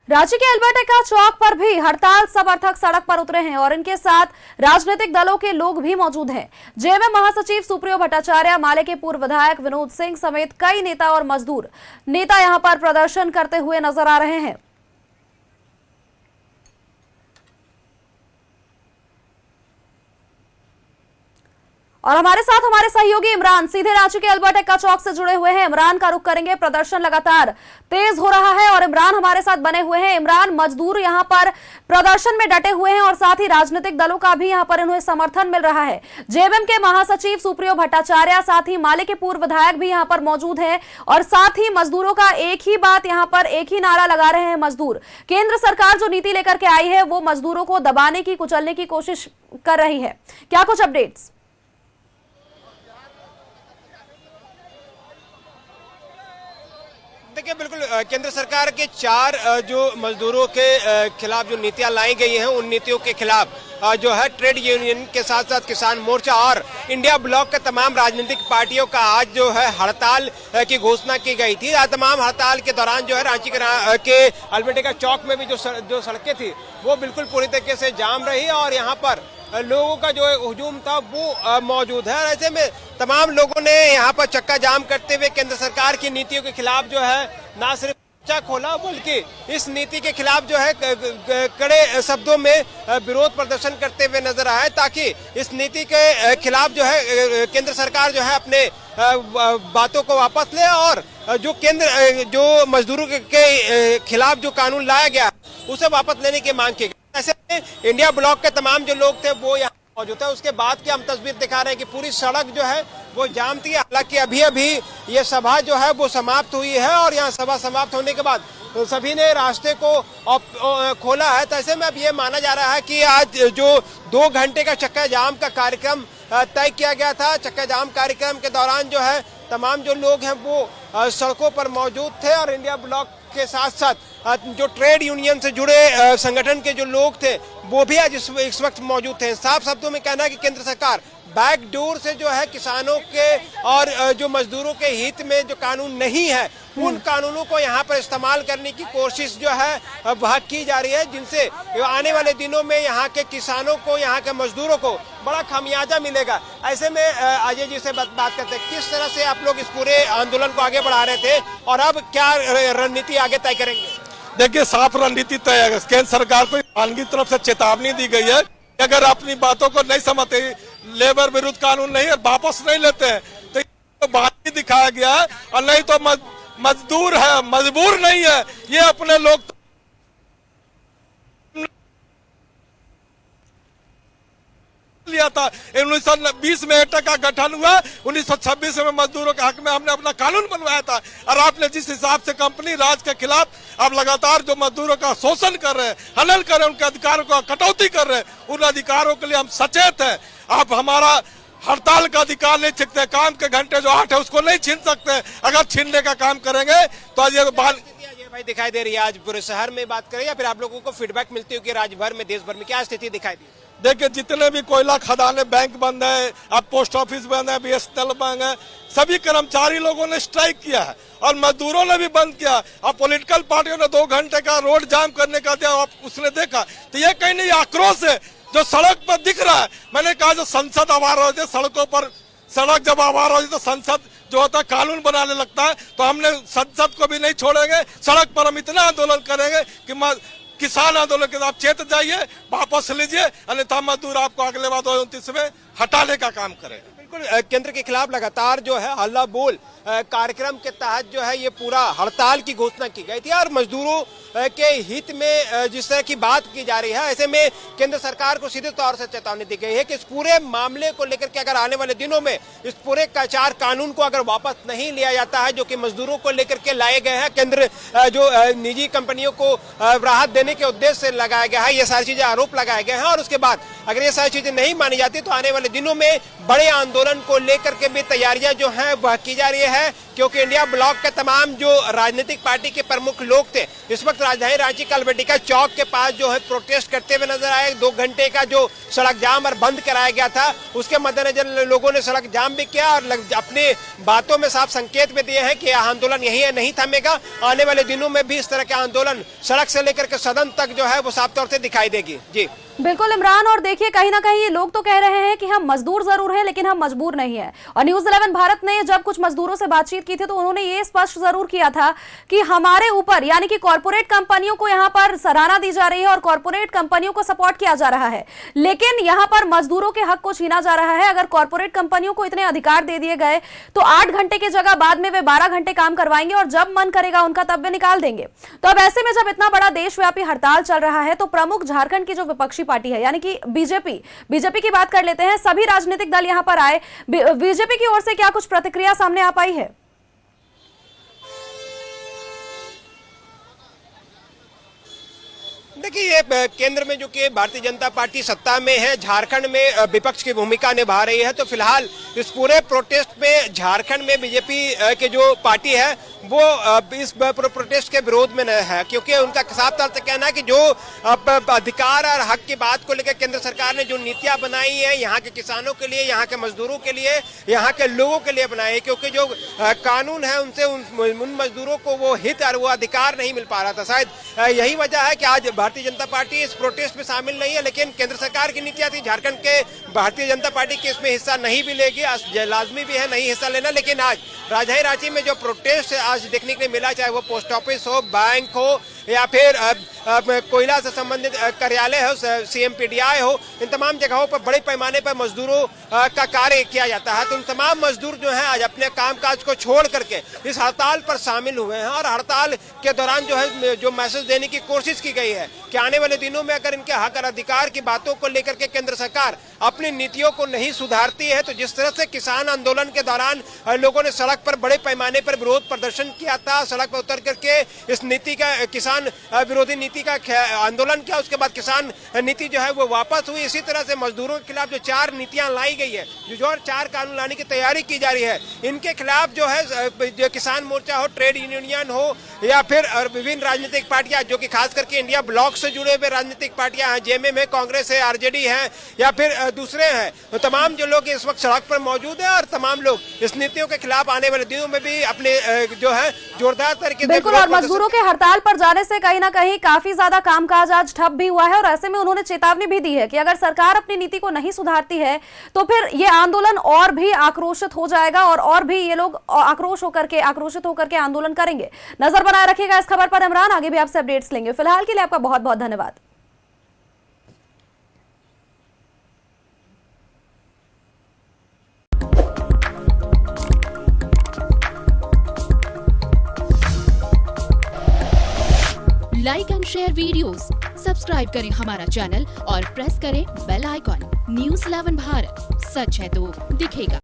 रांची के अल्बर्टा चौक पर भी हड़ताल समर्थक सड़क पर उतरे हैं और इनके साथ राजनीतिक दलों के लोग भी मौजूद हैं। जेएमएम महासचिव सुप्रियो भट्टाचार्य, माले के पूर्व विधायक विनोद सिंह समेत कई नेता और मजदूर नेता यहां पर प्रदर्शन करते हुए नजर आ रहे हैं। और हमारे साथ हमारे सहयोगी इमरान सीधे रांची के अल्बर्टा चौक से जुड़े हुए हैं। इमरान का रुख करेंगे। प्रदर्शन लगातार तेज हो रहा है और इमरान हमारे साथ बने हुए हैं। इमरान, मजदूर यहां पर प्रदर्शन में डटे हुए हैं और साथ ही राजनीतिक दलों का भी यहां पर इन्हें समर्थन मिल रहा है। जेएमएम के महासचिव सुप्रियो भट्टाचार्य, साथ ही माले के पूर्व विधायक भी यहां पर मौजूद है और साथ ही मजदूरों का एक ही बात यहां पर एक ही नारा लगा रहे हैं मजदूर। केंद्र सरकार जो नीति लेकर के आई है वो मजदूरों को दबाने की, कुचलने की कोशिश कर रही है। क्या कुछ अपडेट्स? देखिए, बिल्कुल केंद्र सरकार के 4 जो मजदूरों के खिलाफ जो नीतियां लाई गई हैं, उन नीतियों के खिलाफ जो है ट्रेड यूनियन के साथ साथ किसान मोर्चा और इंडिया ब्लॉक के तमाम राजनीतिक पार्टियों का आज जो है हड़ताल की घोषणा की गई थी। आज तमाम हड़ताल के दौरान जो है रांची के अल्बर्टा चौक में भी जो सड़कें थी वो बिल्कुल पूरी तरीके से जाम रही और यहाँ पर लोगों का जो हुजूम था वो मौजूद है। ऐसे में तमाम लोगों ने यहाँ पर चक्का जाम करते हुए केंद्र सरकार की नीतियों के खिलाफ जो है ना सिर्फ मोर्चा खोला बल्कि इस नीति के खिलाफ जो है कड़े शब्दों में विरोध प्रदर्शन करते हुए नजर आए, ताकि इस नीति के खिलाफ जो है केंद्र सरकार जो है अपने बातों को वापस ले और जो मजदूरों के खिलाफ जो कानून लाया गया उसे वापस लेने की मांग की गई। ऐसे में इंडिया ब्लॉक के तमाम जो लोग थे वो यहाँ मौजूद है। उसके बाद की हम तस्वीर दिखा रहे हैं कि पूरी सड़क जो है वो जाम थी। हालांकि अभी अभी ये सभा जो है वो समाप्त हुई है और यहाँ सभा समाप्त होने के बाद तो सभी ने रास्ते को खोला है। तो ऐसे में अब ये माना जा रहा है कि आज जो 2 घंटे का चक्का जाम का कार्यक्रम तय किया गया था, चक्का जाम कार्यक्रम के दौरान जो है तमाम जो लोग हैं वो सड़कों पर मौजूद थे और इंडिया ब्लॉक के साथ साथ जो ट्रेड यूनियन से जुड़े संगठन के जो लोग थे वो भी आज इस वक्त मौजूद थे। साफ शब्दों में कहना है कि केंद्र सरकार बैकडोर से जो है किसानों के और जो मजदूरों के हित में जो कानून नहीं है उन कानूनों को यहाँ पर इस्तेमाल करने की कोशिश जो है वह की जा रही है, जिनसे आने वाले दिनों में यहाँ के किसानों को, यहाँ के मजदूरों को बड़ा खामियाजा मिलेगा। ऐसे में अजय जी से बात करते हैं, किस तरह से आप लोग इस पूरे आंदोलन को आगे बढ़ा रहे थे और अब क्या रणनीति आगे तय करेंगे? देखिए, साफ रणनीति तय है। केंद्र सरकार को ईरान की तरफ से चेतावनी दी गई है कि अगर अपनी बातों को नहीं समझते, लेबर विरुद्ध कानून नहीं वापस नहीं लेते हैं तो बात ही दिखाया गया है और नहीं तो मजदूर है, मजबूर नहीं है। ये अपने लोग लिया था 1920 में एटा का गठन हुआ, 1926 में मजदूरों के हक में हमने अपना कानून बनवाया था और आपने जिस हिसाब से कंपनी राज के खिलाफ आप लगातार जो मजदूरों का शोषण कर रहे हैं, हनन कर रहे हैं, उनके अधिकारों का कटौती कर रहे हैं, उन अधिकारों के लिए हम सचेत हैं। आप हमारा हड़ताल का अधिकार नहीं छीनते, काम के घंटे जो 8 है उसको नहीं छीन सकते। अगर छीनने का काम करेंगे तो आज ये भाई दिखाई दे रही है। आज पूरे शहर में बात करें या फिर आप लोगों को फीडबैक मिलती है कि राज्य भर में, देश भर में क्या स्थिति दिखाई दी? देखिए, जितने भी कोयला खदानें, बैंक बंद है, अब पोस्ट ऑफिस बंद है, BSNL बंद है, सभी कर्मचारी लोगों ने स्ट्राइक किया है और मजदूरों ने भी बंद किया। अब पॉलिटिकल पार्टियों ने 2 घंटे का रोड जाम करने का दिया, उसने देखा तो ये कहीं नहीं आक्रोश है जो सड़क पर दिख रहा है। मैंने कहा जो संसद आवार होती है, सड़कों पर सड़क जब आवार होती है तो संसद जो होता है कानून बनाने लगता है, तो हमने संसद को भी नहीं छोड़ेंगे। सड़क पर हम इतना आंदोलन करेंगे कि किसान आंदोलन के साथ चेत जाइए, वापस लीजिए, अन्यथा मजदूर आपको अगले बार 2029 में हटाने का काम करें। बिल्कुल, केंद्र के खिलाफ लगातार जो है हल्ला बोल कार्यक्रम के तहत जो है ये पूरा हड़ताल की घोषणा की गई थी और मजदूरों के हित में जिस तरह की बात की जा रही है, ऐसे में केंद्र सरकार को सीधे तौर से चेतावनी दी गई है कि इस पूरे मामले को लेकर के अगर आने वाले दिनों में इस पूरे काचार कानून को अगर वापस नहीं लिया जाता है जो कि मजदूरों को लेकर के लाए गए हैं, केंद्र जो निजी कंपनियों को राहत देने के उद्देश्य से लगाया गया है, ये सारी चीजें आरोप लगाए गए हैं और उसके बाद अगर ये सारी चीजें नहीं मानी जाती तो आने वाले दिनों में बड़े आंदोलन आंदोलन को लेकर के भी तैयारियां जो हैं वह की जा रही है, क्योंकि इंडिया ब्लॉक के तमाम जो राजनीतिक पार्टी के प्रमुख लोग थे इस वक्त राजधानी रांची के अल्बर्टिका चौक के पास जो है प्रोटेस्ट करते हुए नजर आए। 2 घंटे का जो सड़क जाम और बंद कराया गया था उसके मद्देनजर लोगों ने सड़क जाम भी किया और अपनी बातों में साफ संकेत भी दिए हैं कि यह आंदोलन यही है, नहीं थमेगा। आने वाले दिनों में भी इस तरह के आंदोलन सड़क से लेकर के सदन तक जो है वो साफ तौर से दिखाई देगी। जी बिल्कुल इमरान, और देखिए कहीं ना कहीं ये लोग तो कह रहे हैं कि हम मजदूर जरूर हैं लेकिन हम मजबूर नहीं है। और न्यूज़ 11 भारत ने जब कुछ मजदूरों से बातचीत की थी तो उन्होंने ये स्पष्ट जरूर किया था कि हमारे ऊपर यानी कि कॉर्पोरेट कंपनियों को यहाँ पर सराहना दी जा रही है और कॉर्पोरेट कंपनियों को सपोर्ट किया जा रहा है, लेकिन यहाँ पर मजदूरों के हक को छीना जा रहा है। अगर कॉर्पोरेट कंपनियों को इतने अधिकार दे दिए गए तो 8 घंटे की जगह बाद में वे 12 घंटे काम करवाएंगे और जब मन करेगा उनका तब वे निकाल देंगे। तो अब ऐसे में जब इतना बड़ा देशव्यापी हड़ताल चल रहा है तो प्रमुख झारखंड की जो विपक्षी पार्टी है यानी कि बीजेपी की बात कर लेते हैं। सभी राजनीतिक दल यहां पर आए, बीजेपी की ओर से क्या कुछ प्रतिक्रिया सामने आ पाई है? देखिए, ये केंद्र में जो कि भारतीय जनता पार्टी सत्ता में है, झारखंड में विपक्ष की भूमिका निभा रही है, तो फिलहाल इस पूरे प्रोटेस्ट में झारखंड में बीजेपी के जो पार्टी है वो इस प्रोटेस्ट के विरोध में है, क्योंकि उनका साफ तौर से कहना है कि जो अधिकार और हक की बात को लेकर केंद्र सरकार ने जो नीतियां बनाई है यहाँ के किसानों के लिए, यहाँ के मजदूरों के लिए, यहाँ के लोगों के लिए बनाई है, क्योंकि जो कानून है उनसे उन मजदूरों को वो हित और वो अधिकार नहीं मिल पा रहा था। शायद यही वजह है कि आज भारतीय जनता पार्टी इस प्रोटेस्ट में शामिल नहीं है, लेकिन केंद्र सरकार की नीतियां थी, झारखंड के भारतीय जनता पार्टी की इसमें हिस्सा नहीं भी लेगी, लाजमी भी है नहीं हिस्सा लेना। लेकिन आज राजधानी रांची में जो प्रोटेस्ट आज देखने के लिए मिला, चाहे वो पोस्ट ऑफिस हो, बैंक हो या फिर कोयला से संबंधित कार्यालय हो, CMPDI हो, इन तमाम जगहों पर बड़े पैमाने पर मजदूरों का कार्य किया जाता है। तो उन तमाम मजदूर जो हैं आज अपने कामकाज को छोड़ करके इस हड़ताल पर शामिल हुए हैं और हड़ताल के दौरान जो है जो मैसेज देने की कोशिश की गई है कि आने वाले दिनों में अगर इनके हक और अधिकार की बातों को लेकर के केंद्र सरकार अपनी नीतियों को नहीं सुधारती है, तो जिस तरह से किसान आंदोलन के दौरान लोगों ने सड़क पर बड़े पैमाने पर विरोध प्रदर्शन किया था, सड़क पर उतर करके इस नीति का किसान विरोधी नीति का आंदोलन किया, उसके बाद किसान नीति जो है वो वापस हुई। इसी तरह से मजदूरों के खिलाफ जो 4 नीतियां लाई गई है, जो 4 कानून लाने की तैयारी की जा रही है, इनके खिलाफ जो है जो किसान मोर्चा हो, ट्रेड यूनियन हो या फिर विभिन्न राजनीतिक पार्टियां जो कि खास करके इंडिया ब्लॉक से जुड़े हुए राजनीतिक पार्टियां हैं, जेएमएम है, कांग्रेस है, RJD है या फिर दूसरे हैं, तो तमाम जो लोग इस वक्त सड़क पर मौजूद है और तमाम लोग इस नीतियों के खिलाफ आने वाले दिनों में भी अपने जो है जोरदार तरीके से बिल्कुल। और मजदूरों के हड़ताल पर जाने से कहीं ना कहीं काफी ज्यादा कामकाज आज ठप भी हुआ है और ऐसे में उन्होंने चेतावनी भी दी है कि अगर सरकार अपनी नीति को नहीं सुधारती है तो फिर ये आंदोलन और भी आक्रोशित हो जाएगा और भी ये लोग आक्रोशित होकर के आंदोलन करेंगे। नजर बनाए रखिएगा इस खबर पर इमरान, आगे भी आपसे अपडेट्स लेंगे। फिलहाल के लिए आपका बहुत बहुत धन्यवाद। Like and share videos, subscribe करें हमारा चैनल और प्रेस करें बेल आइकॉन। न्यूज़ 11 भारत, सच है तो दिखेगा।